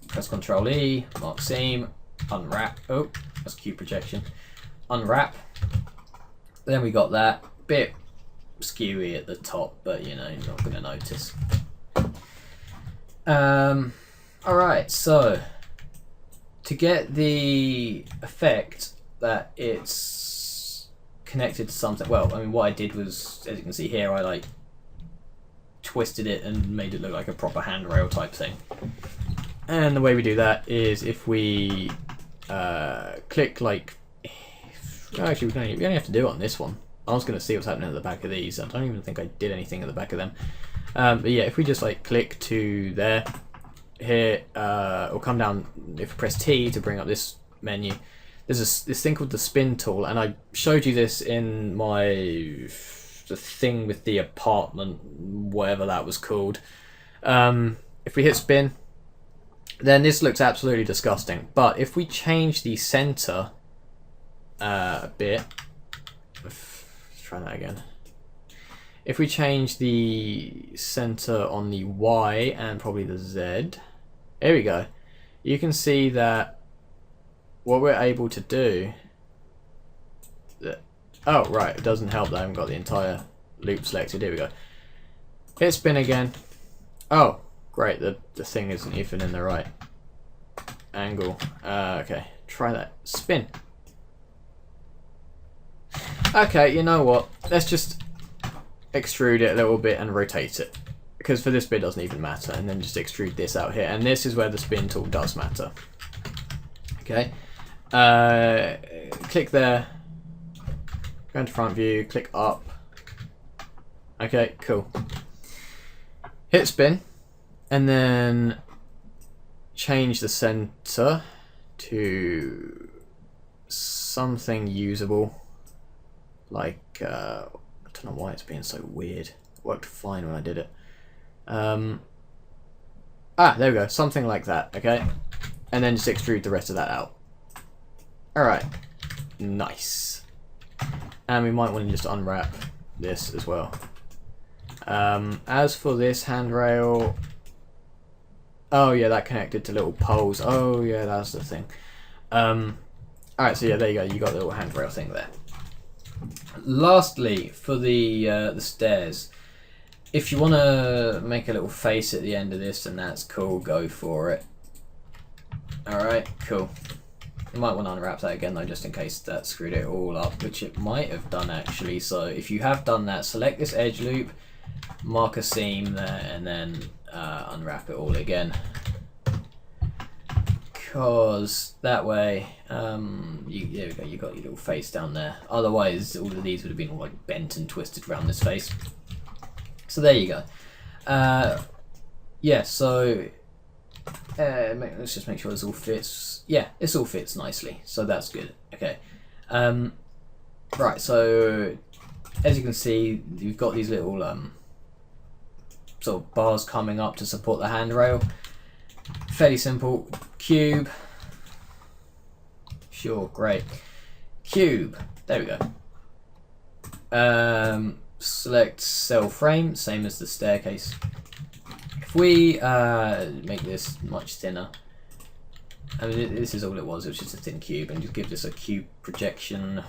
press Ctrl E, mark seam, unwrap. Oh, that's cube projection. Unwrap. Then we got that bit skewy at the top, but you know, you're not going to notice. Alright, so to get the effect that it's connected to something, well, I mean, what I did was, as you can see here, I like twisted it and made it look like a proper handrail type thing. And the way we do that is if we click like, actually we only have to do it on this one. I was going to see what's happening at the back of these. I don't even think I did anything at the back of them. But yeah, if we just like click to there, here, or come down, if we press T to bring up this menu, there's this thing called the spin tool, and I showed you this in the thing with the apartment, whatever that was called. If we hit spin, then this looks absolutely disgusting. But if we change the center a bit, let's try that again. If we change the center on the Y and probably the Z, here we go. You can see that what we're able to do. Oh right, it doesn't help that I haven't got the entire loop selected. Here we go. Hit spin again. Oh, great. The thing isn't even in the right angle. Okay, try that. Spin. Okay, you know what? Let's just extrude it a little bit and rotate it, because for this bit it doesn't even matter, and then just extrude this out here, and this is where the spin tool does matter. Okay, click there, go into front view, click up. Okay, cool. Hit spin, and then change the center to something usable, like I don't know why it's being so weird. It worked fine when I did it. There we go, something like that. Okay, and then just extrude the rest of that out. Alright, nice. And we might want to just unwrap this as well. As for this handrail, oh yeah, that connected to little poles. Oh yeah, that's the thing. Alright, so yeah, there you go, you got the little handrail thing there. Lastly, for the stairs, if you want to make a little face at the end of this, then that's cool, go for it. Alright, cool. You might want to unwrap that again though, just in case that screwed it all up, which it might have done actually. So if you have done that, select this edge loop, mark a seam there, and then unwrap it all again. Because that way, there we go, you got your little face down there. Otherwise, all of these would have been all like bent and twisted around this face. So there you go. Yeah, so let's just make sure this all fits. Yeah, this all fits nicely, so that's good. Okay. Right, so as you can see, you've got these little sort of bars coming up to support the handrail. Fairly simple. Cube. Sure, great. Cube. There we go. Select cell frame, same as the staircase. If we make this much thinner, I mean, this is all it was just a thin cube, and just give this a cube projection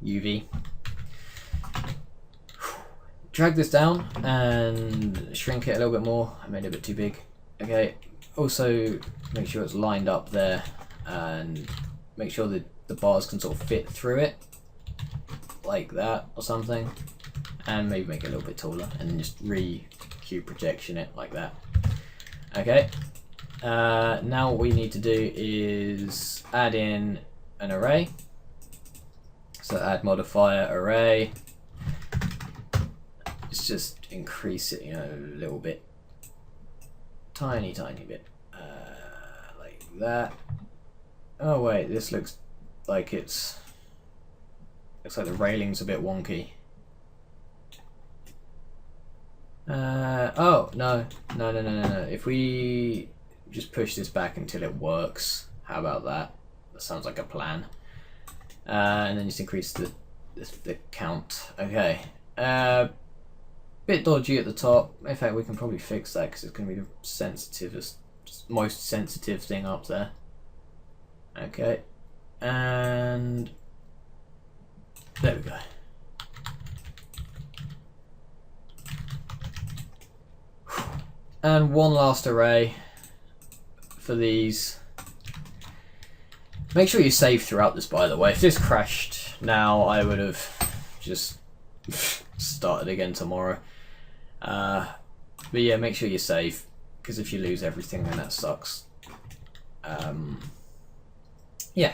UV. Drag this down and shrink it a little bit more. I made it a bit too big. Okay. Also, make sure it's lined up there, and make sure that the bars can sort of fit through it, like that or something. And maybe make it a little bit taller, and then just cube projection it like that. Okay. Now what we need to do is add in an array. So add modifier array. Let's just increase it, a little bit. Tiny bit. Like that. Oh wait, this looks like it's... Looks like the railing's a bit wonky. Oh, no. No. If we just push this back until it works, how about that? That sounds like a plan. And then just increase the count. Okay. Bit dodgy at the top. In fact, we can probably fix that because it's going to be the most sensitive thing up there. Okay. And there we go. And one last array for these. Make sure you save throughout this, by the way. If this crashed now, I would have just started again tomorrow. But yeah, make sure you save, because if you lose everything, then that sucks. Yeah.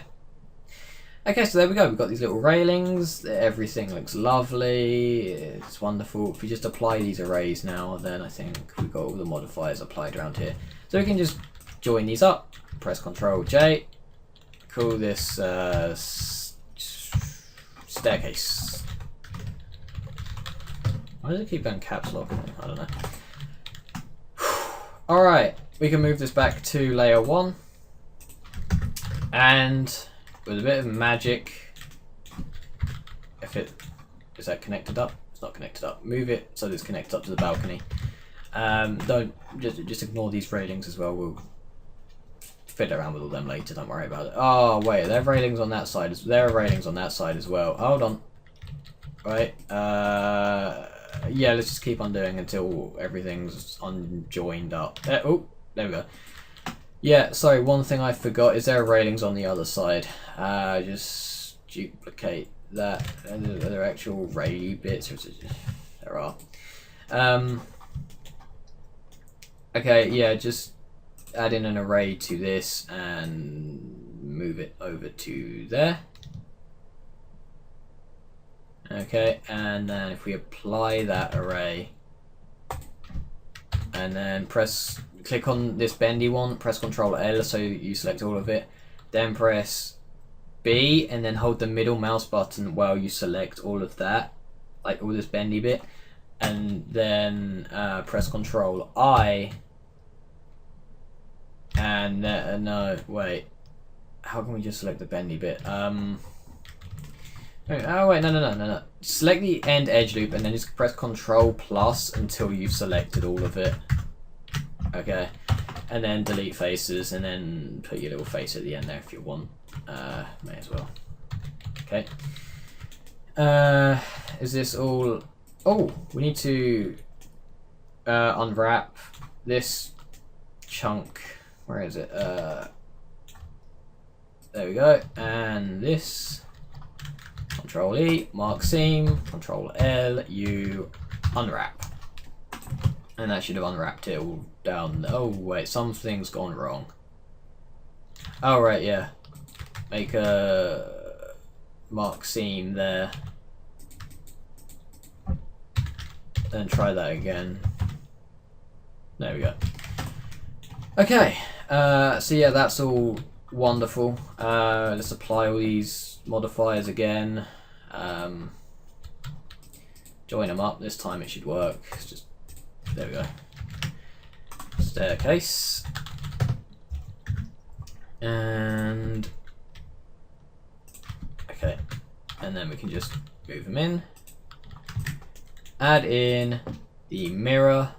Okay, so there we go. We've got these little railings. Everything looks lovely. It's wonderful. If we just apply these arrays now, then I think we've got all the modifiers applied around here. So we can just join these up. Press Ctrl J. Call this staircase. Why does it keep going caps lock? I don't know. Alright, we can move this back to layer 1. And with a bit of magic, is that connected up? It's not connected up. Move it so that it's connected up to the balcony. Don't just ignore these railings as well. We'll fiddle around with all them later. Don't worry about it. Oh wait, there are railings on that side. There are railings on that side as well. Hold on. Right. Yeah. Let's just keep on doing until everything's unjoined up. Oh, there we go. Yeah, sorry, one thing I forgot is there are railings on the other side. Just duplicate that. Are there actual rail bits? There are. Okay, yeah, just add in an array to this and move it over to there. Okay, and then if we apply that array and then click on this bendy one, press Ctrl L so you select all of it, then press B and then hold the middle mouse button while you select all of that, like all this bendy bit, and then press Ctrl I, and no, wait, how can we just select the bendy bit? Oh wait, no. Select the end edge loop and then just press Ctrl plus until you've selected all of it. Okay, and then delete faces and then put your little face at the end there if you want. May as well. Okay. Is this all? Oh, we need to unwrap this chunk. Where is it? There we go. And this. Ctrl E, mark seam, Ctrl L, you unwrap. And that should have unwrapped it all down. Oh wait, something's gone wrong. Oh right, yeah. Make a mark seam there. Then try that again. There we go. Okay, so yeah, that's all wonderful. Let's apply all these modifiers again. Join them up. This time it should work. It's just there we go. Staircase, and okay, and then we can just move them in. Add in the mirror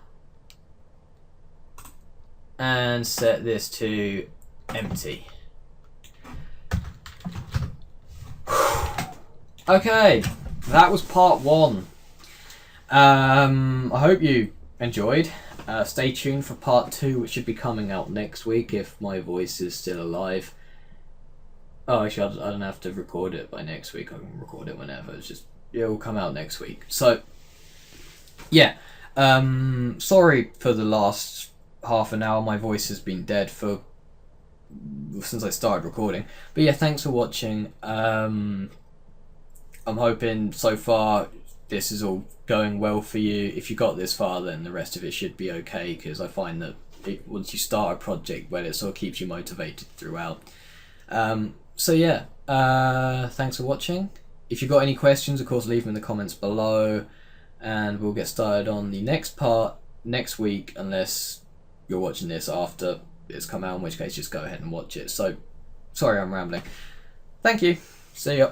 and set this to empty. Okay, that was part 1. I hope you enjoyed. Stay tuned for part 2, which should be coming out next week if my voice is still alive. Oh, actually, I don't have to record it by next week. I can record it whenever. It'll come out next week. So, yeah. Sorry for the last half an hour. My voice has been dead since I started recording. But yeah, thanks for watching. I'm hoping so far this is all going well for you. If you got this far, then the rest of it should be okay, because I find that once you start a project, well, it sort of keeps you motivated throughout. So yeah, thanks for watching. If you've got any questions, of course, leave them in the comments below, and we'll get started on the next part next week, unless you're watching this after it's come out, in which case just go ahead and watch it. So, sorry I'm rambling. Thank you. See ya.